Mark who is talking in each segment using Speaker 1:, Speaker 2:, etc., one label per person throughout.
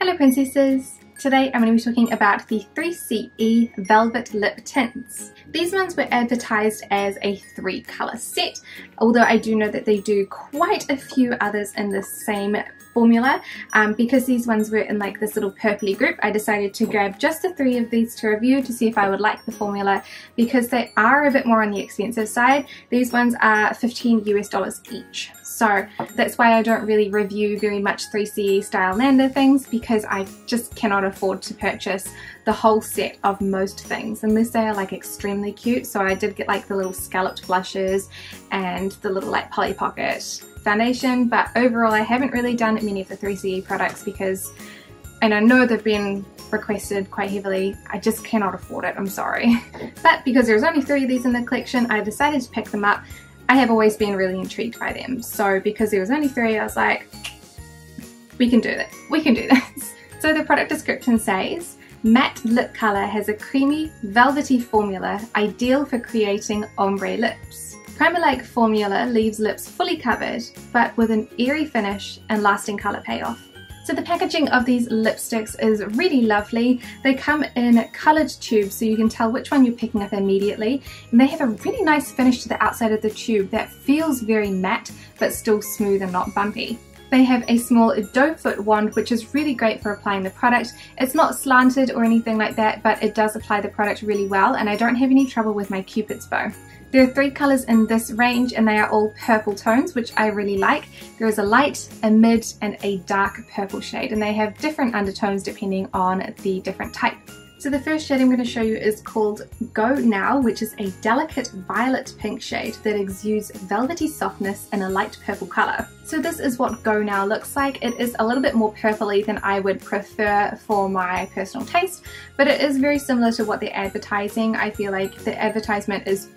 Speaker 1: Hello princesses! Today I'm going to be talking about the 3CE Velvet Lip Tints. These ones were advertised as a 3-colour set, although I do know that they do quite a few others in the same formula. Because these ones were in like this little purpley group, I decided to grab just the 3 of these to review to see if I would like the formula, because they are a bit more on the expensive side. These ones are $15 US each. So that's why I don't really review very much 3CE Stylenanda things, because I just cannot afford to purchase the whole set of most things unless they are like extremely cute. So I did get like the little scalloped blushes and the little like Polly Pocket foundation, but overall I haven't really done many of the 3CE products because, and I know they've been requested quite heavily, I just cannot afford it, I'm sorry. But because there's only 3 of these in the collection, I decided to pick them up. I have always been really intrigued by them, so because there was only 3, I was like, we can do this, we can do this. So the product description says, matte lip colour has a creamy, velvety formula ideal for creating ombre lips. Primer-like formula leaves lips fully covered, but with an airy finish and lasting colour payoff. So the packaging of these lipsticks is really lovely. They come in coloured tubes so you can tell which one you're picking up immediately, and they have a really nice finish to the outside of the tube that feels very matte but still smooth and not bumpy. They have a small doe foot wand, which is really great for applying the product. It's not slanted or anything like that, but it does apply the product really well, and I don't have any trouble with my Cupid's bow. There are 3 colours in this range, and they are all purple tones, which I really like. There is a light, a mid, and a dark purple shade, and they have different undertones depending on the different type. So the first shade I'm going to show you is called Go Now, which is a delicate violet pink shade that exudes velvety softness in a light purple colour. So this is what Go Now looks like. It is a little bit more purpley than I would prefer for my personal taste, but it is very similar to what they're advertising. I feel like the advertisement is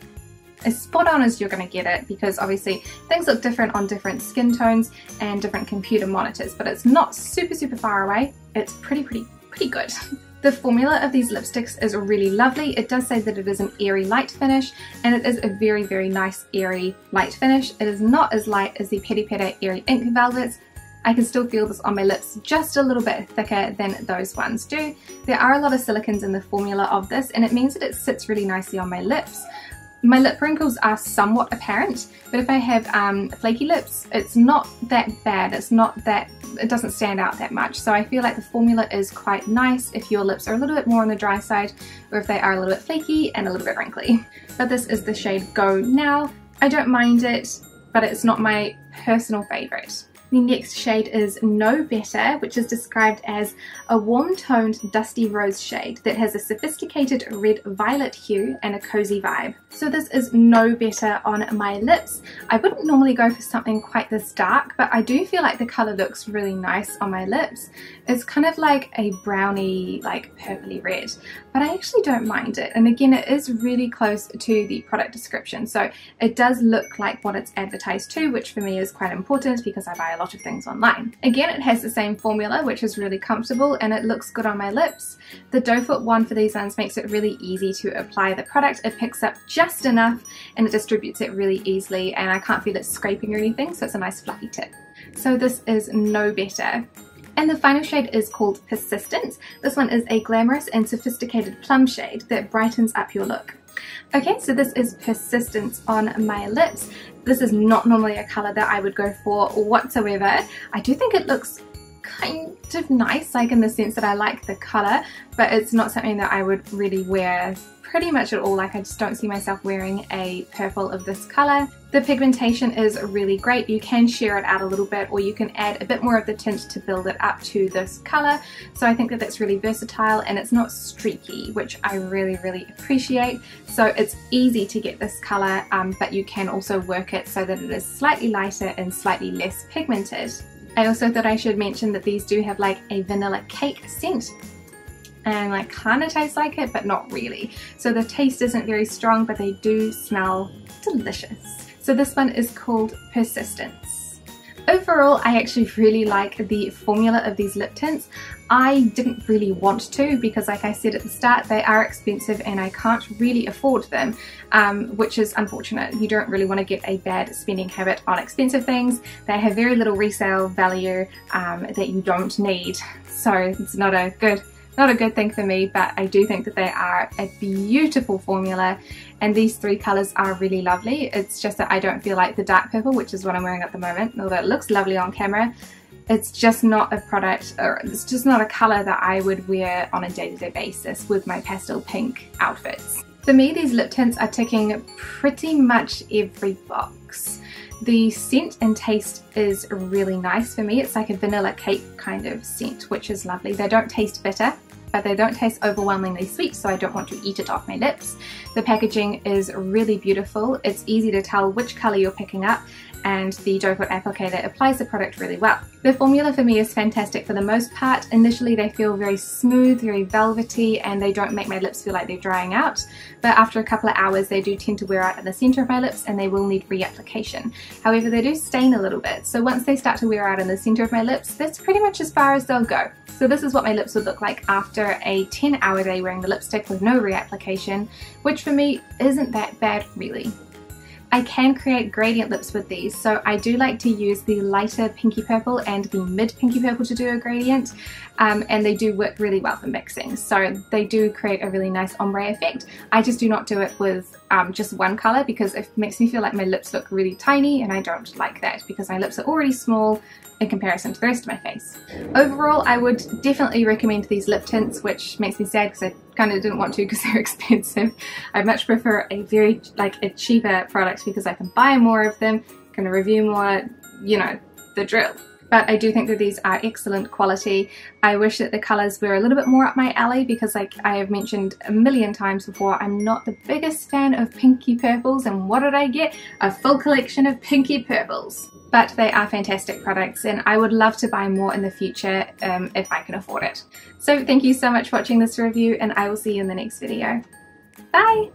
Speaker 1: as spot on as you're going to get it, because obviously things look different on different skin tones and different computer monitors, but it's not super far away. It's pretty good. The formula of these lipsticks is really lovely. It does say that it is an airy light finish, and it is a very nice airy light finish. It is not as light as the Petty Petta Airy Ink Velvets. I can still feel this on my lips just a little bit thicker than those ones do. There are a lot of silicons in the formula of this, and it means that it sits really nicely on my lips. My lip wrinkles are somewhat apparent, but if I have flaky lips, it's not that bad. It doesn't stand out that much. So I feel like the formula is quite nice if your lips are a little bit more on the dry side, or if they are a little bit flaky and a little bit wrinkly. But this is the shade Go Now. I don't mind it, but it's not my personal favourite. The next shade is Know Better, which is described as a warm-toned dusty rose shade that has a sophisticated red-violet hue and a cozy vibe. So this is Know Better on my lips. I wouldn't normally go for something quite this dark, but I do feel like the colour looks really nice on my lips. It's kind of like a browny, like purpley red, but I actually don't mind it. And again, it is really close to the product description, so it does look like what it's advertised to, which for me is quite important because I buy a lot of things online. Again, it has the same formula, which is really comfortable, and it looks good on my lips. The doe foot wand for these ones makes it really easy to apply the product. It picks up just enough and it distributes it really easily, and I can't feel it scraping or anything, so it's a nice fluffy tip. So this is Know Better. And the final shade is called Persistence. This one is a glamorous and sophisticated plum shade that brightens up your look. Okay, so this is Persistence on my lips. This is not normally a colour that I would go for whatsoever. I do think it looks kind of nice, like in the sense that I like the colour, but it's not something that I would really wear pretty much at all. Like, I just don't see myself wearing a purple of this colour. The pigmentation is really great. You can sheer it out a little bit, or you can add a bit more of the tint to build it up to this colour. So I think that that's really versatile, and it's not streaky, which I really appreciate. So it's easy to get this colour, but you can also work it so that it is slightly lighter and slightly less pigmented. I also thought I should mention that these do have like a vanilla cake scent, and like kind of taste like it, but not really. So the taste isn't very strong, but they do smell delicious. So this one is called Persistence. Overall, I actually really like the formula of these lip tints. I didn't really want to because, like I said at the start, they are expensive and I can't really afford them, which is unfortunate. You don't really want to get a bad spending habit on expensive things. They have very little resale value that you don't need, so it's not a good thing for me, but I do think that they are a beautiful formula, and these three colours are really lovely. It's just that I don't feel like the dark purple, which is what I'm wearing at the moment, although it looks lovely on camera, it's just not a product, or it's just not a colour that I would wear on a day-to-day basis with my pastel pink outfits. For me, these lip tints are ticking pretty much every box. The scent and taste is really nice for me. It's like a vanilla cake kind of scent, which is lovely. They don't taste bitter, but they don't taste overwhelmingly sweet, so I don't want to eat it off my lips. The packaging is really beautiful. It's easy to tell which colour you're picking up, and the doe foot applicator applies the product really well. The formula for me is fantastic for the most part. Initially they feel very smooth, very velvety, and they don't make my lips feel like they're drying out, but after a couple of hours they do tend to wear out in the centre of my lips and they will need reapplication. However, they do stain a little bit, so once they start to wear out in the centre of my lips, that's pretty much as far as they'll go. So this is what my lips would look like after a 10-hour day wearing the lipstick with no reapplication, which for me isn't that bad really. I can create gradient lips with these, so I do like to use the lighter pinky purple and the mid pinky purple to do a gradient, and they do work really well for mixing, so they do create a really nice ombre effect. I just do not do it with just one colour because it makes me feel like my lips look really tiny, and I don't like that because my lips are already small in comparison to the rest of my face. Overall, I would definitely recommend these lip tints, which makes me sad because I kind of didn't want to because they're expensive. I much prefer a cheaper product because I can buy more of them, can review more, you know, the drill. But I do think that these are excellent quality. I wish that the colours were a little bit more up my alley because, like I have mentioned a million times before, I'm not the biggest fan of pinky purples, and what did I get? A full collection of pinky purples. But they are fantastic products and I would love to buy more in the future if I can afford it. So thank you so much for watching this review, and I will see you in the next video. Bye!